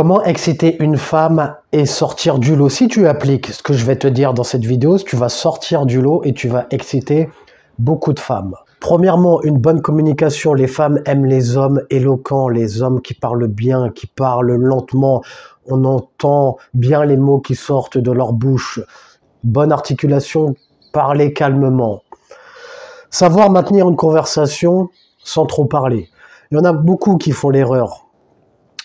Comment exciter une femme et sortir du lot? Si tu appliques ce que je vais te dire dans cette vidéo, tu vas sortir du lot et tu vas exciter beaucoup de femmes. Premièrement, une bonne communication. Les femmes aiment les hommes éloquents, les hommes qui parlent bien, qui parlent lentement. On entend bien les mots qui sortent de leur bouche. Bonne articulation, parler calmement. Savoir maintenir une conversation sans trop parler. Il y en a beaucoup qui font l'erreur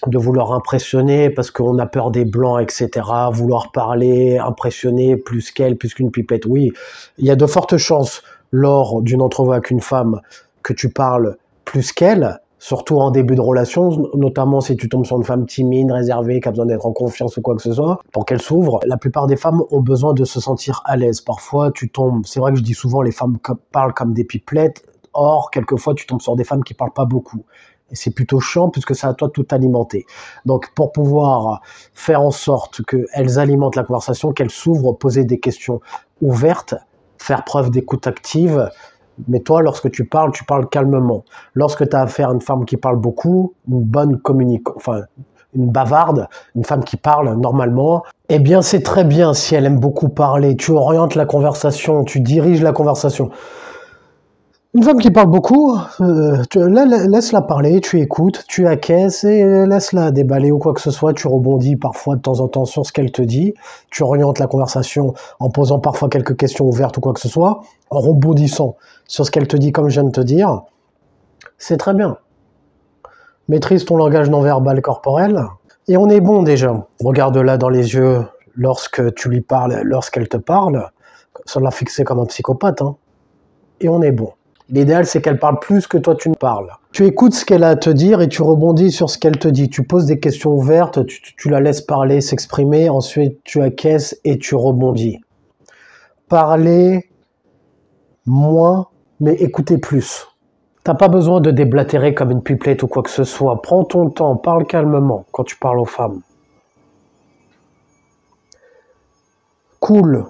de vouloir impressionner parce qu'on a peur des blancs, etc. Vouloir parler, impressionner plus qu'elle, plus qu'une pipette. Oui, il y a de fortes chances lors d'une entrevue avec une femme que tu parles plus qu'elle, surtout en début de relation, notamment si tu tombes sur une femme timide, réservée, qui a besoin d'être en confiance ou quoi que ce soit, pour qu'elle s'ouvre. La plupart des femmes ont besoin de se sentir à l'aise. Parfois, tu tombes, c'est vrai que je dis souvent, les femmes parlent comme des pipelettes. Or, quelquefois, tu tombes sur des femmes qui parlent pas beaucoup. Et c'est plutôt chiant puisque c'est à toi de tout alimenter. Donc, pour pouvoir faire en sorte qu'elles alimentent la conversation, qu'elles s'ouvrent, poser des questions ouvertes, faire preuve d'écoute active. Mais toi, lorsque tu parles calmement. Lorsque tu as affaire à une femme qui parle beaucoup, une bonne une bavarde, une femme qui parle normalement, eh bien, c'est très bien si elle aime beaucoup parler. Tu orientes la conversation, tu diriges la conversation. Une femme qui parle beaucoup, laisse-la parler, tu écoutes, tu acquiesces et laisse-la déballer ou quoi que ce soit. Tu rebondis parfois de temps en temps sur ce qu'elle te dit. Tu orientes la conversation en posant parfois quelques questions ouvertes ou quoi que ce soit, en rebondissant sur ce qu'elle te dit comme je viens de te dire. C'est très bien. Maîtrise ton langage non verbal corporel et on est bon déjà. Regarde-la dans les yeux lorsque tu lui parles, lorsqu'elle te parle, sans la fixer comme un psychopathe, hein. Et on est bon. L'idéal, c'est qu'elle parle plus que toi tu ne parles. Tu écoutes ce qu'elle a à te dire et tu rebondis sur ce qu'elle te dit. Tu poses des questions ouvertes, tu la laisses parler, s'exprimer, ensuite tu acquiesces et tu rebondis. Parler moins, mais écouter plus. T'as pas besoin de déblatérer comme une pipelette ou quoi que ce soit. Prends ton temps, parle calmement quand tu parles aux femmes. Cool.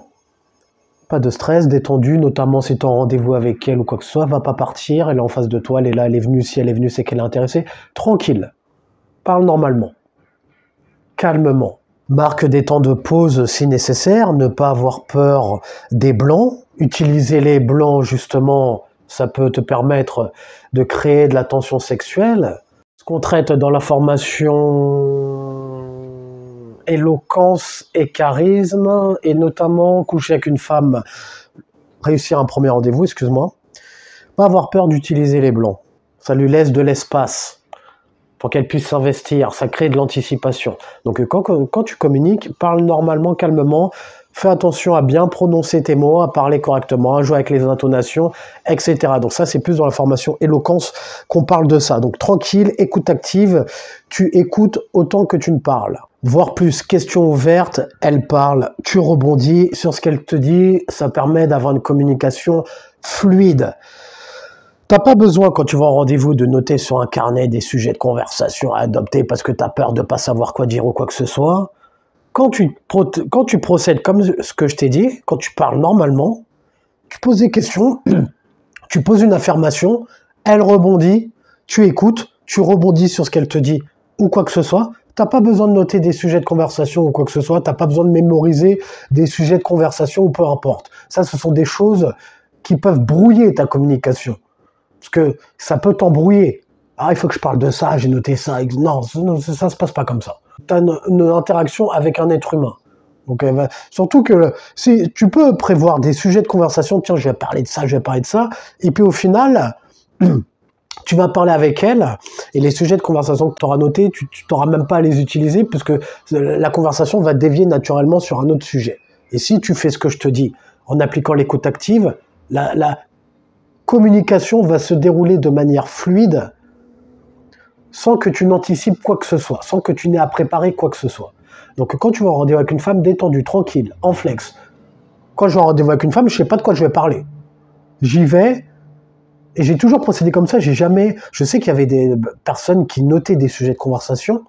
Pas de stress, détendu, notamment si tu es en rendez-vous avec elle ou quoi que ce soit, va pas partir, elle est en face de toi, elle est là, elle est venue, si elle est venue, c'est qu'elle est intéressée. Tranquille, parle normalement, calmement. Marque des temps de pause si nécessaire, ne pas avoir peur des blancs. Utiliser les blancs, justement, ça peut te permettre de créer de la tension sexuelle. Ce qu'on traite dans la formation éloquence et charisme, et notamment coucher avec une femme, réussir un premier rendez-vous, excuse-moi, pas avoir peur d'utiliser les blancs. Ça lui laisse de l'espace pour qu'elle puisse s'investir, ça crée de l'anticipation. Donc quand tu communiques, parle normalement, calmement, fais attention à bien prononcer tes mots, à parler correctement, à jouer avec les intonations, etc. Donc ça, c'est plus dans la formation éloquence qu'on parle de ça. Donc tranquille, écoute active, tu écoutes autant que tu ne parles. Voire plus, question ouverte, elle parle, tu rebondis sur ce qu'elle te dit, ça permet d'avoir une communication fluide. T'as pas besoin, quand tu vas en rendez-vous, de noter sur un carnet des sujets de conversation à adopter parce que tu as peur de pas savoir quoi dire ou quoi que ce soit. Quand tu procèdes comme ce que je t'ai dit, quand tu parles normalement, tu poses des questions, tu poses une affirmation, elle rebondit, tu écoutes, tu rebondis sur ce qu'elle te dit ou quoi que ce soit. T'as pas besoin de noter des sujets de conversation ou quoi que ce soit, t'as pas besoin de mémoriser des sujets de conversation ou peu importe. Ça, ce sont des choses qui peuvent brouiller ta communication. Parce que ça peut t'embrouiller. Ah, il faut que je parle de ça, j'ai noté ça. Non, ça se passe pas comme ça. Tu as une interaction avec un être humain. Donc, surtout que si tu peux prévoir des sujets de conversation, tiens, je vais parler de ça, je vais parler de ça, et puis au final, tu vas parler avec elle, et les sujets de conversation que tu auras notés, tu n'auras même pas à les utiliser, puisque la conversation va dévier naturellement sur un autre sujet. Et si tu fais ce que je te dis, en appliquant l'écoute active, la communication va se dérouler de manière fluide, sans que tu n'anticipes quoi que ce soit, sans que tu n'aies à préparer quoi que ce soit. Donc quand tu vas en rendez-vous avec une femme, détendu, tranquille, en flex. Quand je vais en rendez-vous avec une femme, je ne sais pas de quoi je vais parler. J'y vais, et j'ai toujours procédé comme ça. Je sais qu'il y avait des personnes qui notaient des sujets de conversation.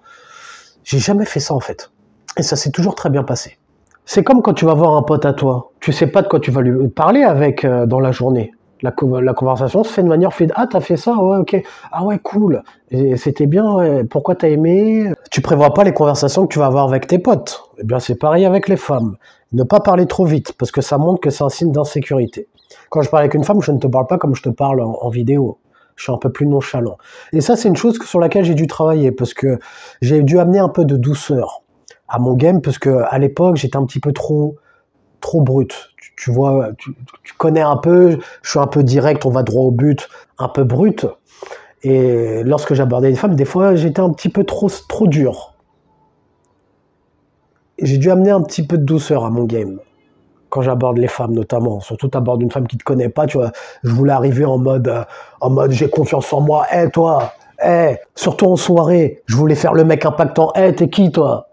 J'ai jamais fait ça en fait. Et ça s'est toujours très bien passé. C'est comme quand tu vas voir un pote à toi. Tu sais pas de quoi tu vas lui parler avec dans la journée. La conversation se fait de manière fluide. Ah, t'as fait ça? Ouais, ok. Ah ouais, cool. Et c'était bien, ouais. Pourquoi t'as aimé? Tu prévois pas les conversations que tu vas avoir avec tes potes. Eh bien, c'est pareil avec les femmes. Ne pas parler trop vite, parce que ça montre que c'est un signe d'insécurité. Quand je parle avec une femme, je ne te parle pas comme je te parle en vidéo. Je suis un peu plus nonchalant. Et ça, c'est une chose sur laquelle j'ai dû travailler, parce que j'ai dû amener un peu de douceur à mon game, parce que à l'époque, j'étais un petit peu trop brut. Tu vois, tu connais un peu, je suis un peu direct, on va droit au but, un peu brut. Et lorsque j'abordais les femmes, des fois, j'étais un petit peu trop dur. J'ai dû amener un petit peu de douceur à mon game. Quand j'aborde les femmes, notamment. Surtout, t'abordes une femme qui te connaît pas, tu vois. Je voulais arriver en mode j'ai confiance en moi. Hé, toi, surtout en soirée, je voulais faire le mec impactant. T'es qui, toi?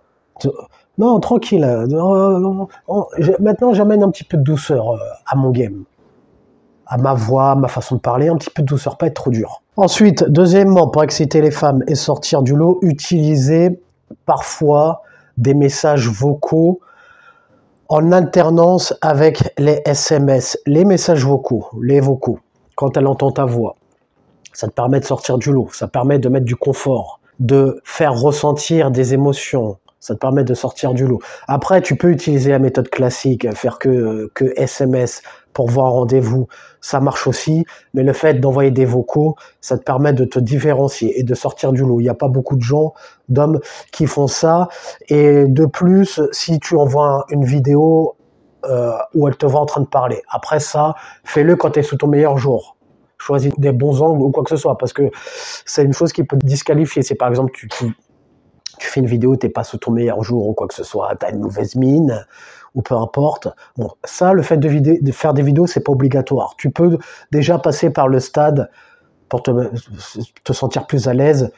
Non, tranquille. Maintenant, j'amène un petit peu de douceur à mon game. À ma voix, à ma façon de parler, un petit peu de douceur, pas être trop dur. Ensuite, deuxièmement, pour exciter les femmes et sortir du lot, utiliser parfois des messages vocaux en alternance avec les SMS, les messages vocaux, les vocaux, quand elle entend ta voix. Ça te permet de sortir du lot, ça permet de mettre du confort, de faire ressentir des émotions, ça te permet de sortir du lot. Après, tu peux utiliser la méthode classique, faire que SMS pour voir un rendez-vous, ça marche aussi, mais le fait d'envoyer des vocaux, ça te permet de te différencier et de sortir du lot. Il n'y a pas beaucoup de gens, d'hommes, qui font ça. Et de plus, si tu envoies une vidéo où elle te voit en train de parler, après ça, fais-le quand tu es sous ton meilleur jour. Choisis des bons angles ou quoi que ce soit, parce que c'est une chose qui peut te disqualifier. C'est par exemple, tu fais une vidéo, t'es pas sous ton meilleur jour ou quoi que ce soit, t'as une mauvaise mine, ou peu importe. Bon, ça, le fait de faire des vidéos, c'est pas obligatoire. Tu peux déjà passer par le stade pour te sentir plus à l'aise,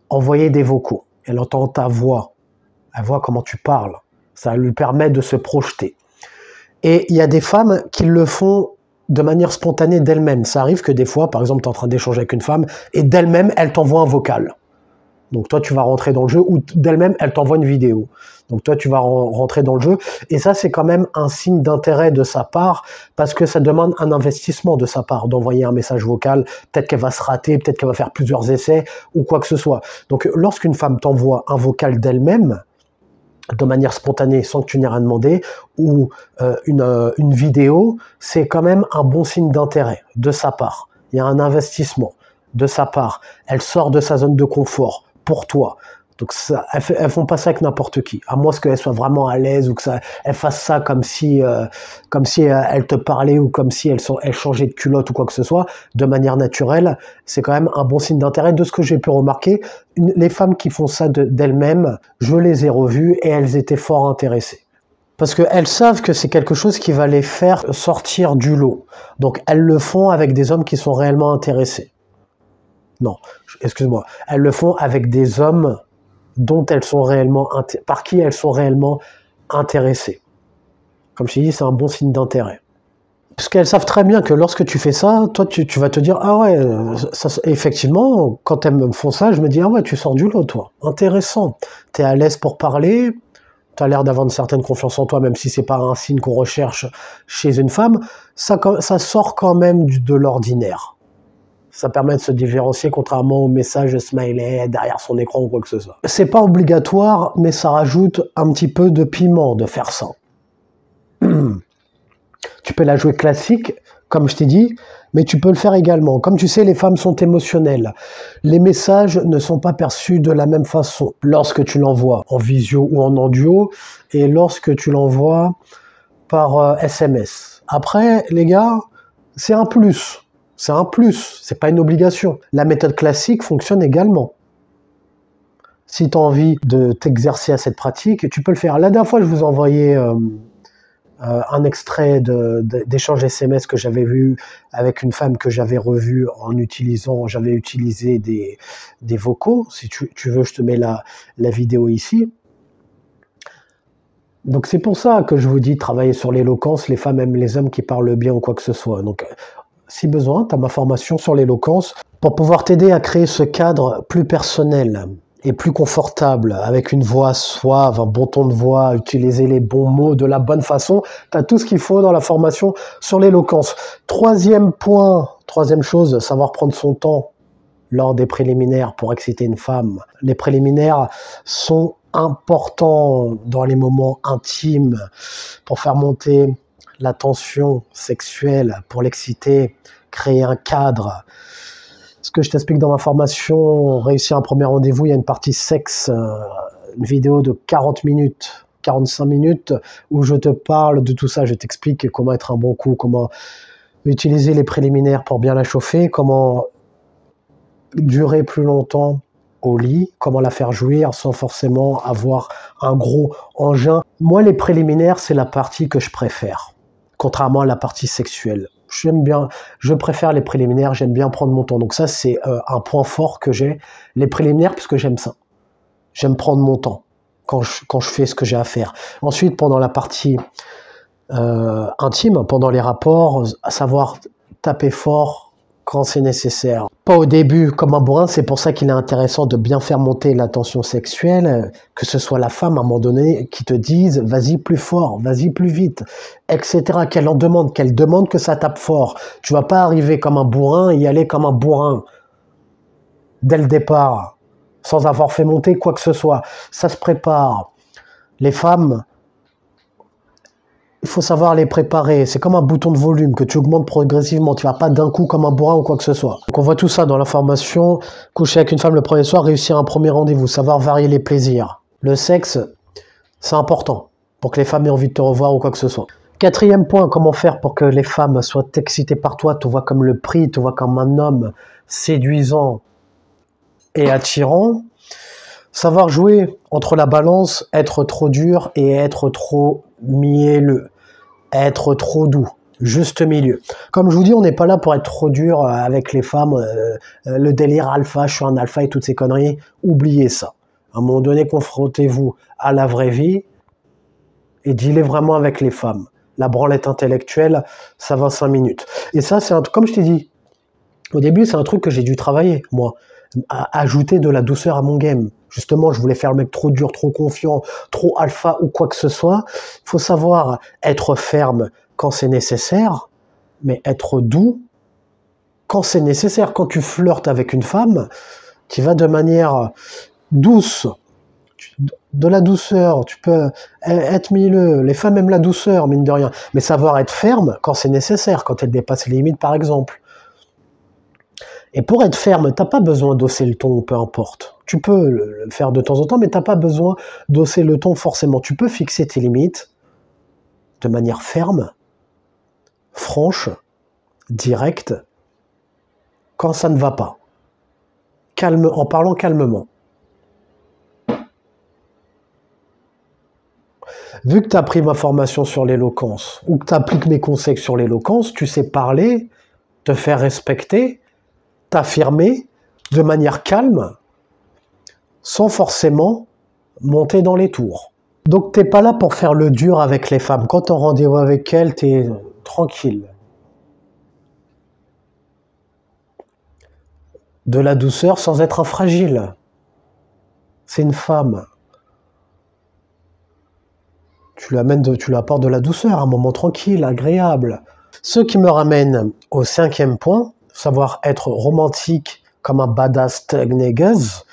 envoyer des vocaux. Elle entend ta voix, elle voit comment tu parles. Ça lui permet de se projeter. Et il y a des femmes qui le font de manière spontanée d'elles-mêmes. Ça arrive que des fois, par exemple, tu es en train d'échanger avec une femme et d'elle-même, elle t'envoie un vocal. Donc toi, tu vas rentrer dans le jeu, ou d'elle-même, elle t'envoie une vidéo. Donc toi, tu vas rentrer dans le jeu. Et ça, c'est quand même un signe d'intérêt de sa part, parce que ça demande un investissement de sa part, d'envoyer un message vocal. Peut-être qu'elle va se rater, peut-être qu'elle va faire plusieurs essais, ou quoi que ce soit. Donc lorsqu'une femme t'envoie un vocal d'elle-même, de manière spontanée, sans que tu n'aies rien demandé, ou une vidéo, c'est quand même un bon signe d'intérêt de sa part. Il y a un investissement de sa part. Elle sort de sa zone de confort pour toi. Donc ça, elles font pas ça avec n'importe qui, à moins qu'elles soient vraiment à l'aise ou que elles fassent ça comme si elles te parlaient ou comme si elles changeaient de culotte ou quoi que ce soit, de manière naturelle. C'est quand même un bon signe d'intérêt. De ce que j'ai pu remarquer, les femmes qui font ça d'elles-mêmes, je les ai revues et elles étaient fort intéressées. Parce qu'elles savent que c'est quelque chose qui va les faire sortir du lot. Donc elles le font avec des hommes qui sont réellement intéressés. Non, excuse-moi. Elles le font avec des hommes dont elles sont réellement par qui elles sont réellement intéressées. Comme je t'ai dit, c'est un bon signe d'intérêt. Parce qu'elles savent très bien que lorsque tu fais ça, toi, tu vas te dire, ah ouais, ça, effectivement, quand elles me font ça, je me dis, ah ouais, tu sors du lot, toi. Intéressant. T'es à l'aise pour parler, t'as l'air d'avoir une certaine confiance en toi, même si c'est pas un signe qu'on recherche chez une femme, ça sort quand même de l'ordinaire. Ça permet de se différencier contrairement au message smiley derrière son écran ou quoi que ce soit. C'est pas obligatoire, mais ça rajoute un petit peu de piment de faire ça. Tu peux la jouer classique, comme je t'ai dit, mais tu peux le faire également. Comme tu sais, les femmes sont émotionnelles. Les messages ne sont pas perçus de la même façon lorsque tu l'envoies en visio ou en audio et lorsque tu l'envoies par SMS. Après, les gars, c'est un plus. C'est un plus, c'est pas une obligation. La méthode classique fonctionne également. Si tu as envie de t'exercer à cette pratique, tu peux le faire. La dernière fois, je vous ai envoyé un extrait d'échange SMS que j'avais vu avec une femme que j'avais revue j'avais utilisé des vocaux. Si tu veux, je te mets la vidéo ici. Donc c'est pour ça que je vous dis, travailler sur l'éloquence, les femmes aiment les hommes qui parlent bien ou quoi que ce soit. Donc si besoin, tu as ma formation sur l'éloquence pour pouvoir t'aider à créer ce cadre plus personnel et plus confortable, avec une voix suave, un bon ton de voix, utiliser les bons mots de la bonne façon. Tu as tout ce qu'il faut dans la formation sur l'éloquence. Troisième point, troisième chose, savoir prendre son temps lors des préliminaires pour exciter une femme. Les préliminaires sont importants dans les moments intimes pour faire monter la tension sexuelle, pour l'exciter, créer un cadre. Ce que je t'explique dans ma formation, réussir un premier rendez-vous, il y a une partie sexe, une vidéo de 40 minutes, 45 minutes, où je te parle de tout ça, je t'explique comment être un bon coup, comment utiliser les préliminaires pour bien la chauffer, comment durer plus longtemps au lit, comment la faire jouir sans forcément avoir un gros engin. Moi, les préliminaires, c'est la partie que je préfère, contrairement à la partie sexuelle. J'aime bien, je préfère les préliminaires, j'aime bien prendre mon temps. Donc ça, c'est un point fort que j'ai, les préliminaires, parce que j'aime ça. J'aime prendre mon temps quand je fais ce que j'ai à faire. Ensuite, pendant la partie intime, pendant les rapports, à savoir taper fort quand c'est nécessaire. Pas au début comme un bourrin, c'est pour ça qu'il est intéressant de bien faire monter la tension sexuelle, que ce soit la femme à un moment donné qui te dise vas-y plus fort, vas-y plus vite, etc. Qu'elle demande que ça tape fort. Tu vas pas arriver comme un bourrin et y aller comme un bourrin dès le départ, sans avoir fait monter quoi que ce soit. Ça se prépare. Les femmes, il faut savoir les préparer. C'est comme un bouton de volume que tu augmentes progressivement. Tu vas pas d'un coup comme un bourrin ou quoi que ce soit. Donc on voit tout ça dans la formation. Coucher avec une femme le premier soir, réussir un premier rendez-vous, savoir varier les plaisirs. Le sexe, c'est important pour que les femmes aient envie de te revoir ou quoi que ce soit. Quatrième point, comment faire pour que les femmes soient excitées par toi, te voient comme le prix, te voient comme un homme séduisant et attirant. Savoir jouer entre la balance, être trop dur et être trop mielleux, être trop doux, juste milieu. Comme je vous dis, on n'est pas là pour être trop dur avec les femmes, le délire alpha, je suis un alpha et toutes ces conneries, oubliez ça. À un moment donné, confrontez-vous à la vraie vie et dealez vraiment avec les femmes. La branlette intellectuelle, ça va 5 minutes. Et ça, c'est comme je t'ai dit, au début, c'est un truc que j'ai dû travailler, moi, à ajouter de la douceur à mon game. Justement, je voulais faire le mec trop dur, trop confiant, trop alpha ou quoi que ce soit. Il faut savoir être ferme quand c'est nécessaire, mais être doux quand c'est nécessaire. Quand tu flirtes avec une femme, tu vas de manière douce, de la douceur, tu peux être mielleux. Les femmes aiment la douceur, mine de rien. Mais savoir être ferme quand c'est nécessaire, quand elles dépassent les limites, par exemple. Et pour être ferme, t'as pas besoin d'hausser le ton, peu importe. Tu peux le faire de temps en temps, mais t'as pas besoin d'hausser le ton forcément. Tu peux fixer tes limites de manière ferme, franche, directe, quand ça ne va pas. En parlant calmement. Vu que tu as pris ma formation sur l'éloquence, ou que tu appliques mes conseils sur l'éloquence, tu sais parler, te faire respecter, t'affirmer de manière calme, sans forcément monter dans les tours. Donc t'es pas là pour faire le dur avec les femmes. Quand t'es en rendez-vous avec elles, t'es tranquille. De la douceur sans être un fragile. C'est une femme. Tu lui apportes de la douceur, un moment tranquille, agréable. Ce qui me ramène au 5e point, savoir être romantique comme un badass thug niggas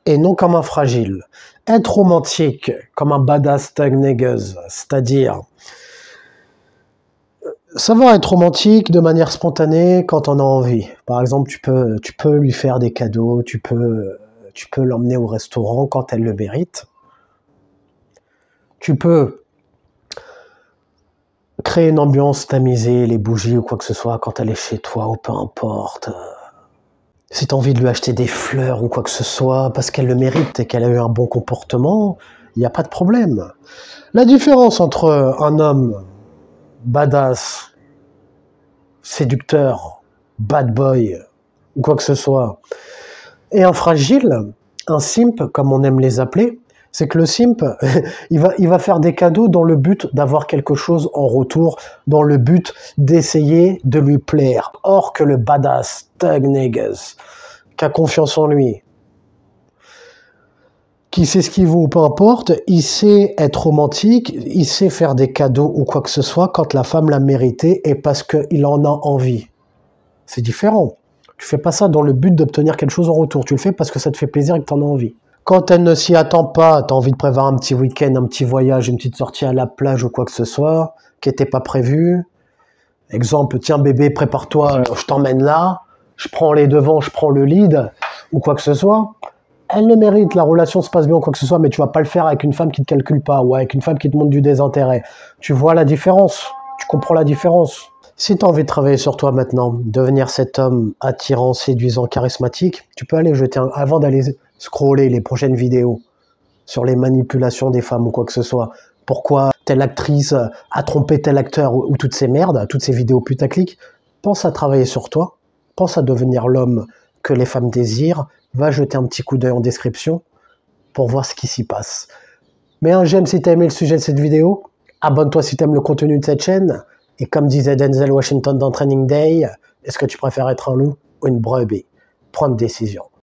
et non comme un fragile. Être romantique comme un badass thug niggas, c'est-à-dire savoir être romantique de manière spontanée quand on a envie. Par exemple, tu peux lui faire des cadeaux, tu peux l'emmener au restaurant quand elle le mérite. Tu peux créer une ambiance tamisée, les bougies ou quoi que ce soit quand elle est chez toi ou peu importe. Si tu as envie de lui acheter des fleurs ou quoi que ce soit parce qu'elle le mérite et qu'elle a eu un bon comportement, il n'y a pas de problème. La différence entre un homme badass, séducteur, bad boy ou quoi que ce soit et un fragile, un simp comme on aime les appeler, c'est que le simp, il va faire des cadeaux dans le but d'avoir quelque chose en retour, dans le but d'essayer de lui plaire. Or que le badass, thug niggas, qui a confiance en lui, qui sait ce qu'il vaut, peu importe, il sait être romantique, il sait faire des cadeaux ou quoi que ce soit quand la femme l'a mérité et parce qu'il en a envie. C'est différent. Tu fais pas ça dans le but d'obtenir quelque chose en retour. Tu le fais parce que ça te fait plaisir et que tu en as envie. Quand elle ne s'y attend pas, tu as envie de prévoir un petit week-end, un petit voyage, une petite sortie à la plage ou quoi que ce soit, qui n'était pas prévu. Exemple, tiens bébé, prépare-toi, je t'emmène là, je prends les devants, je prends le lead, ou quoi que ce soit. Elle le mérite, la relation se passe bien ou quoi que ce soit, mais tu vas pas le faire avec une femme qui te calcule pas, ou avec une femme qui te montre du désintérêt. Tu vois la différence, tu comprends la différence. Si tu as envie de travailler sur toi maintenant, devenir cet homme attirant, séduisant, charismatique, tu peux aller jeter avant d'aller scroller les prochaines vidéos sur les manipulations des femmes ou quoi que ce soit. Pourquoi telle actrice a trompé tel acteur ou toutes ces merdes, toutes ces vidéos putaclic. Pense à travailler sur toi, pense à devenir l'homme que les femmes désirent, va jeter un petit coup d'œil en description pour voir ce qui s'y passe. Mets un j'aime si tu as aimé le sujet de cette vidéo, abonne-toi si tu aimes le contenu de cette chaîne, et comme disait Denzel Washington dans Training Day, est-ce que tu préfères être un loup ou une brebis? Prends une décision.